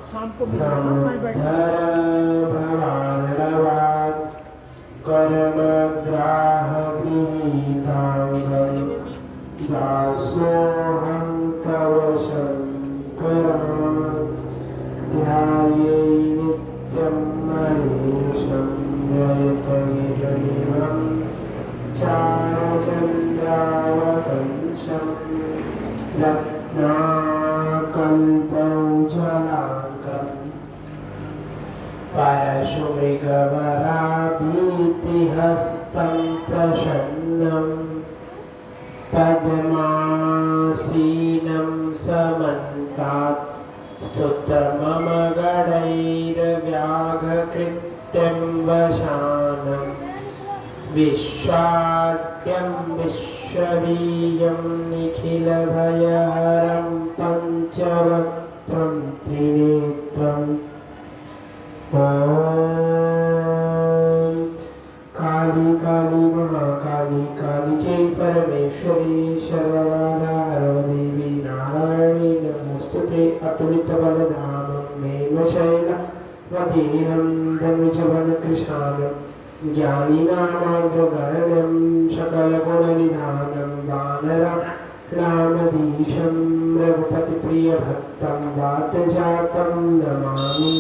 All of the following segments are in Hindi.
शाम को दासोऽहं तव शङ्करं ध्याये नित्यं महेशं जयतैरनिमं चारुचन्द्रावतंसं रत्नाकल्पौजलाङ्गम् परशुमृगवराभीतिहस्तं प्रसन्नम् पद्मासीनं समन्तात् स्तुतमम गणैर्व्याघकृत्यं वशानं विश्वाद्यं विश्ववीर्यं निखिलभयहरं पञ्चवक्त्रं त्रिनेत्रम् ॐ काली काली महाकाली कालिके परमेश्वरी सर्वबाधाहरो देवी नारायणी नमोस्तुते अतुलितबलधामं मेघशैलवतीनं धनुजवनकृशानं ज्ञानिनामाग्रगण्यं सकलगुणनिधानं वानराणामधीशं रघुपतिप्रियभक्तं वातजातं नमामि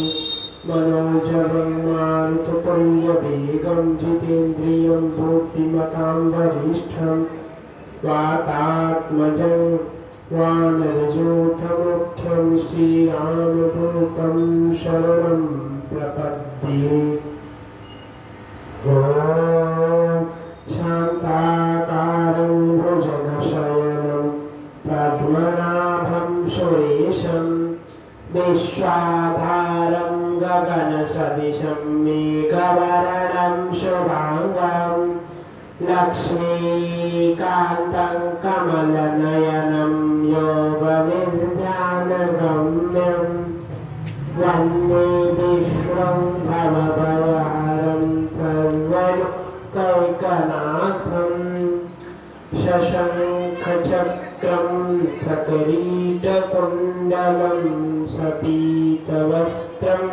मनोजवं मारुततुल्यवेगं जितेन्द्रियं बुद्धिमतां वरिष्ठं वातात्मजं वानरयूथमुख्यं श्रीरामदूतं शरणं प्रपद्ये। ॐ शान्ताकारं भुजगशयनं पद्मनाभं सुरेशं विश्वाधारं गगनसदृशं मेघवर्णं शुभाङ्गं लक्ष्मीकान्तं कमलनयनं योगविद्यानगम्यं वन्दे विश्वं भवभयहरं सर्वलोकैकनाथं शशङ्खचक्रं सकरीटकुण्डलं सपीतवस्त्रं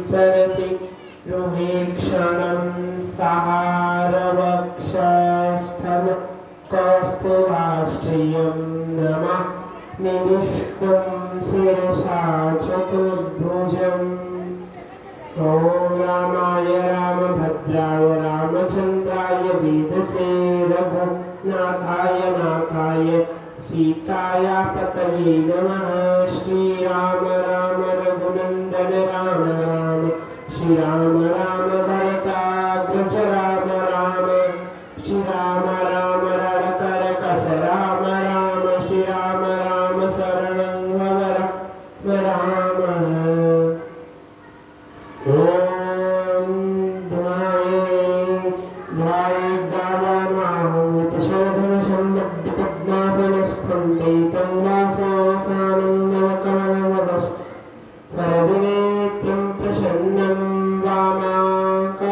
सरसि रुहेक्षणं सहारवक्षस्थलकौस्तुभाश्रियं नमः निनिष्कुं शिरसा चतुर्भुजम् ॐ रामाय रामभद्राय रामचन्द्राय वेदसे रघुनाथाय नाथाय सीताया पतये नमः। श्रीराम राम रघुनन्दन राम राम श्रीराम राम भरताग्रज राम राम श्रीराम राम रणकरकस राम राम श्रीराम राम शरणं वद राम। ॐ ध्याये दावामाहुतिशोभनसंबद्धपद्मासनस्थं दैतं वासवसानन्दकमलवदस् परदिनेत्यं प्रसन्नं वामाकारोग्यसीता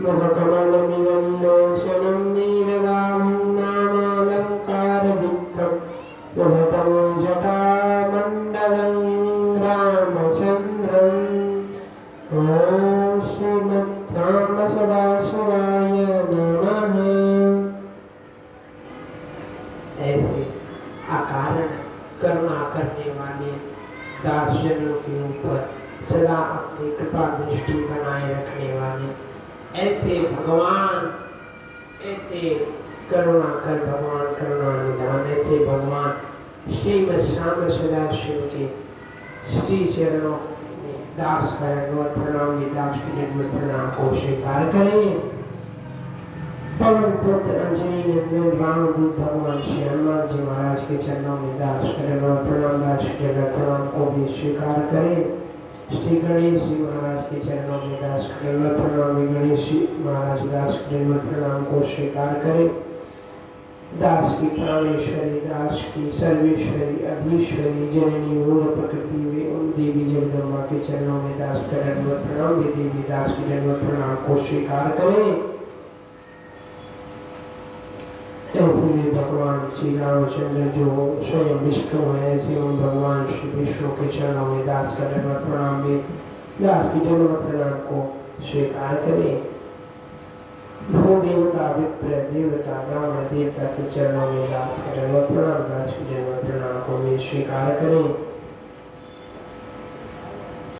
मुखकमलमिवल्लोचनं नीरदां नामालङ्कारयुक्तं महतमो जटामण्डलं रामचन्द्रम्। ॐ श्रीमद्राम सदाशिवाय नमः। ऐसे अकारण करुणा करने वाले दार्शनिकों के ऊपर सदा अपनी कृपा दृष्टि बनाए रखने वाले ऐसे भगवान, ऐसे करुणा कर भगवान करुणा निधान, ऐसे भगवान श्रीमद् श्याम सदाशिव के श्री चरणों दास करें और प्रणाम दास के निर्मल प्रणाम को स्वीकार करें। पवन पुत्र अंजनी नंदन रामदूत भगवान श्री हनुमान जी महाराज के चरणों में दास करें और प्रणाम दास के प्रणाम को भी स्वीकार करें। श्री गणेश जी महाराज के चरणों में दास करें और प्रणाम गणेश जी महाराज दास के प्रणाम को स्वीकार करें। दास की प्राणेश्वरी, दास की सर्वेश्वरी, अधीश्वरी, जननी मूल प्रकृति वे उन देवी जगदम्बा के चरणों में दास करें और प्रणाम देवी दास के प्रणाम को स्वीकार करें। ऐसे वे भगवान श्री रामचंद्र जो स्वयं विष्णु है, ऐसे उन भगवान श्री विष्णु के चरणों में दास का दंडवत प्रणाम में दास की दंडवत प्रणाम को स्वीकार करें। भू देवता विप्र देवता ब्राह्मण देवता के चरणों में दास का दंडवत प्रणाम, दास की दंडवत प्रणाम को भी स्वीकार करें।